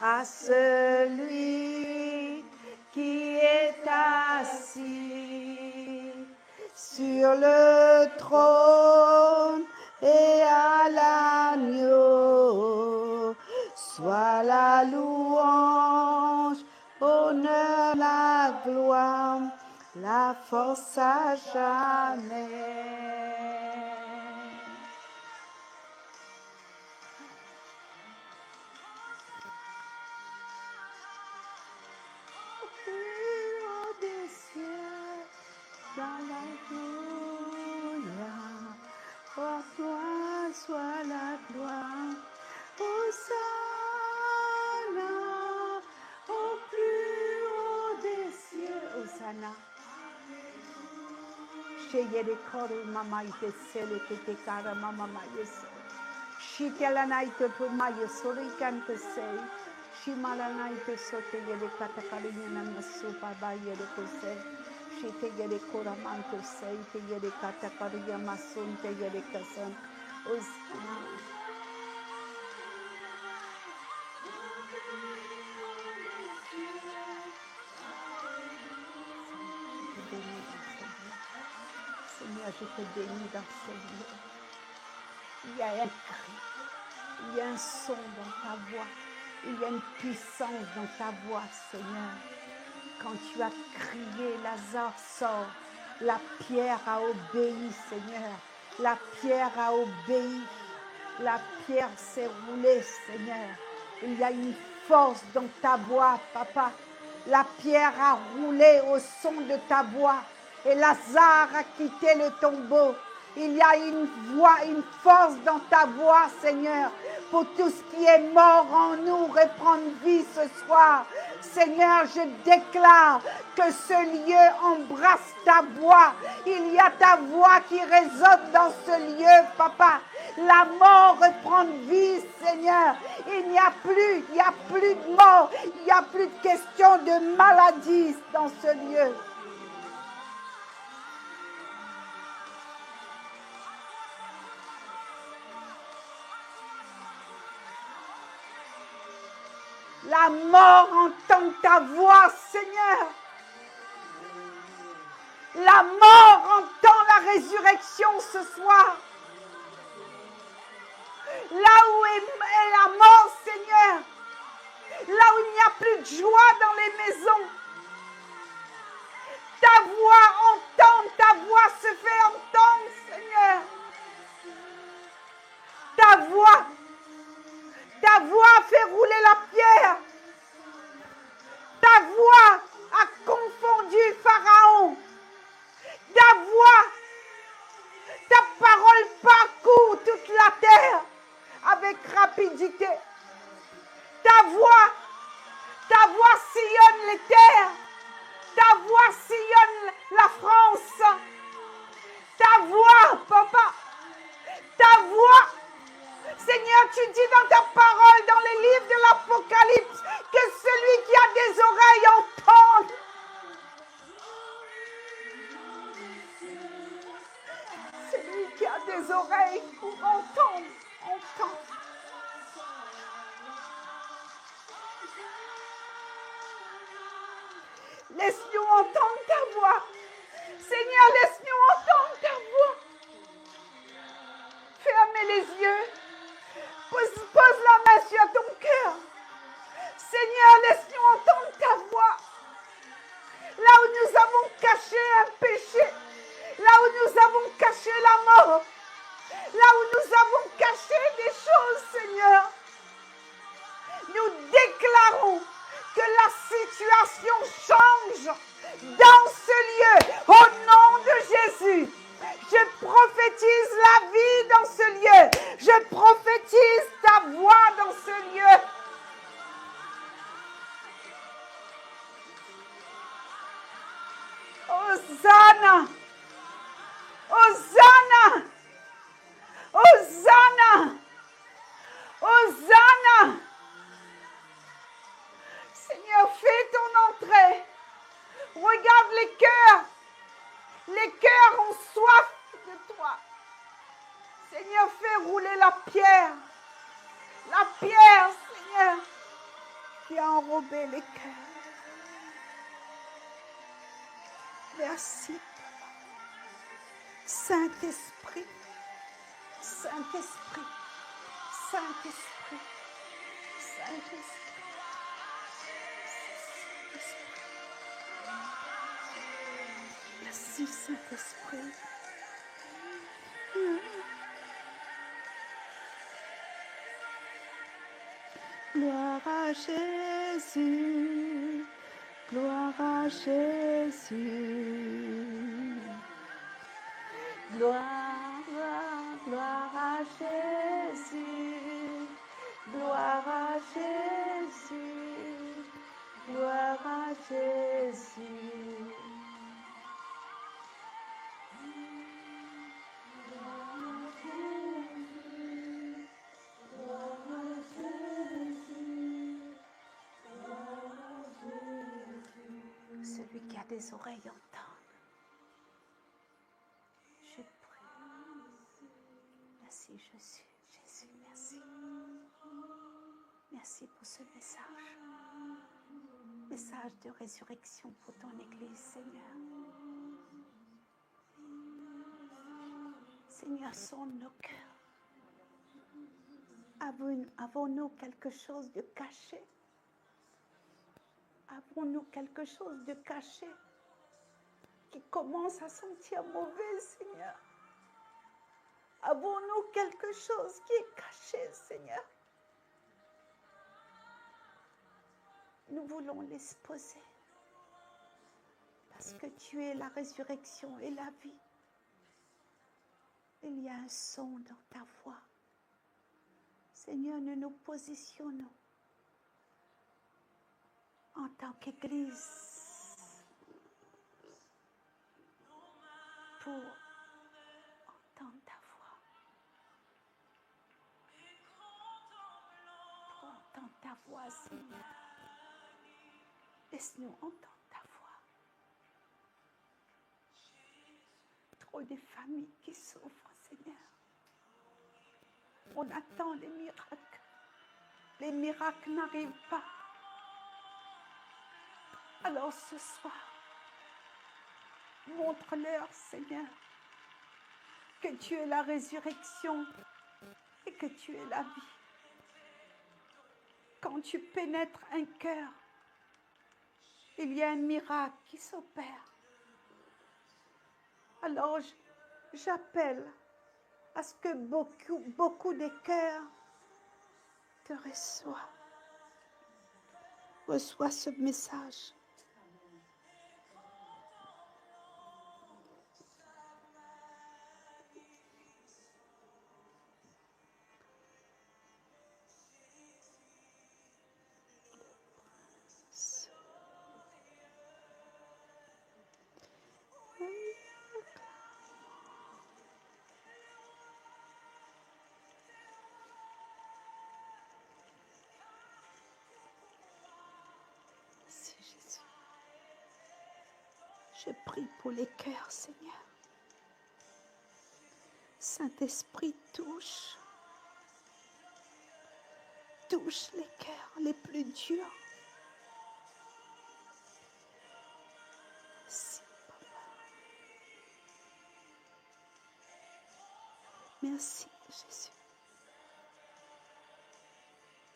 À celui qui est assis sur le trône et à l'agneau, soit la louange, honneur, la gloire, la force à jamais. Sheyere koro mama ite sele kete kara mama mayese. Shitelana ite puma yesori kante sei. Shimalana ite sote yere katakari nina masupa ba yere kose. Shite yere kora manto sei te yere katakari yamasun te yere kasan. Seigneur, je te bénis dans ce lieu. Il y a un cri, il y a un son dans ta voix, il y a une puissance dans ta voix, Seigneur. Quand tu as crié, Lazare sort, la pierre a obéi, Seigneur. La pierre a obéi, la pierre s'est roulée, Seigneur. Il y a une force dans ta voix, Papa. La pierre a roulé au son de ta voix. Et Lazare a quitté le tombeau. Il y a une voix, une force dans ta voix, Seigneur, pour tout ce qui est mort en nous reprendre vie ce soir. Seigneur, je déclare que ce lieu embrasse ta voix. Il y a ta voix qui résonne dans ce lieu, Papa. La mort reprend vie, Seigneur. Il n'y a plus de mort. Il n'y a plus de question de maladie dans ce lieu. La mort entend ta voix, Seigneur. La mort entend la résurrection ce soir. Là où est la mort, Seigneur. Là où il n'y a plus de joie dans les maisons. Ta voix se fait entendre, Seigneur. Ta voix fait rouler la pierre. Ta voix a confondu Pharaon. Ta parole parcourt toute la terre avec rapidité. Ta voix sillonne les terres. Ta voix sillonne la France. Ta voix, Papa. Ta voix. Seigneur, tu dis dans ta parole, dans les livres de l'Apocalypse, que celui qui a des oreilles entende. Celui qui a des oreilles pour entendre, entend. Laisse-nous entendre ta voix. Seigneur, laisse-nous entendre ta voix. Fermez les yeux. Pose la main sur ton cœur. Seigneur, laisse-nous entendre ta voix. Là où nous avons caché un péché. Là où nous avons caché la mort. Là où nous avons caché des choses, Seigneur. Nous déclarons que la situation change dans ce lieu. Au nom de Jésus. Je prophétise la vie dans ce lieu. Je prophétise ta voix dans ce lieu. Hosanna! Hosanna! Hosanna! Hosanna! Seigneur, fais ton entrée. Regarde les cœurs. Les cœurs ont soif de toi. Seigneur, fais rouler la pierre. La pierre, Seigneur, qui a enrobé les cœurs. Merci. Saint-Esprit. Saint-Esprit. Saint-Esprit. Saint-Esprit. Merci, Saint-Esprit. Gloire à Jésus. Gloire à Jésus. Gloire à Jésus. Gloire à Jésus. Gloire à Jésus. des oreilles entendent. Je prie. Merci Jésus. Jésus, merci. Merci pour ce message. Message de résurrection pour ton Église, Seigneur. Seigneur, sonde nos cœurs. Avons-nous quelque chose de caché? Avons-nous quelque chose de caché qui commence à sentir mauvais, Seigneur? Avons-nous quelque chose qui est caché, Seigneur? Nous voulons l'exposer parce que tu es la résurrection et la vie. Il y a un son dans ta voix. Seigneur, nous nous positionnons en tant qu'Église pour entendre ta voix. Pour entendre ta voix, Seigneur. Laisse-nous entendre ta voix. Trop de familles qui souffrent, Seigneur. On attend les miracles. Les miracles n'arrivent pas. Alors ce soir, montre-leur, Seigneur, que tu es la résurrection et que tu es la vie. Quand tu pénètres un cœur, il y a un miracle qui s'opère. Alors j'appelle à ce que beaucoup de cœurs te reçoivent. Reçois ce message. Merci Jésus. Je prie pour les cœurs, Seigneur. Saint-Esprit, touche les cœurs les plus durs. Merci, Papa. Merci, Jésus.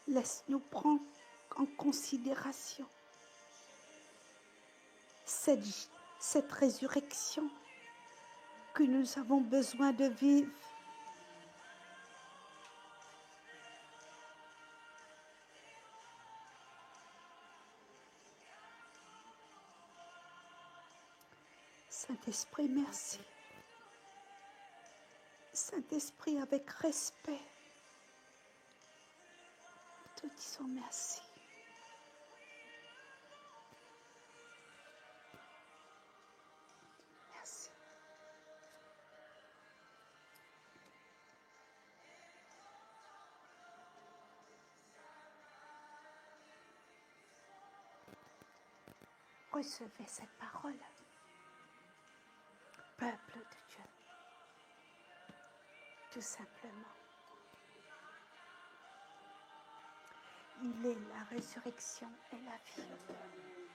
Laisse-nous prendre en considération cette résurrection que nous avons besoin de vivre. Saint-Esprit, merci. Saint-Esprit, avec respect, te disons merci. Merci. Recevez cette parole. Peuple de Dieu, tout simplement. Il est la résurrection et la vie.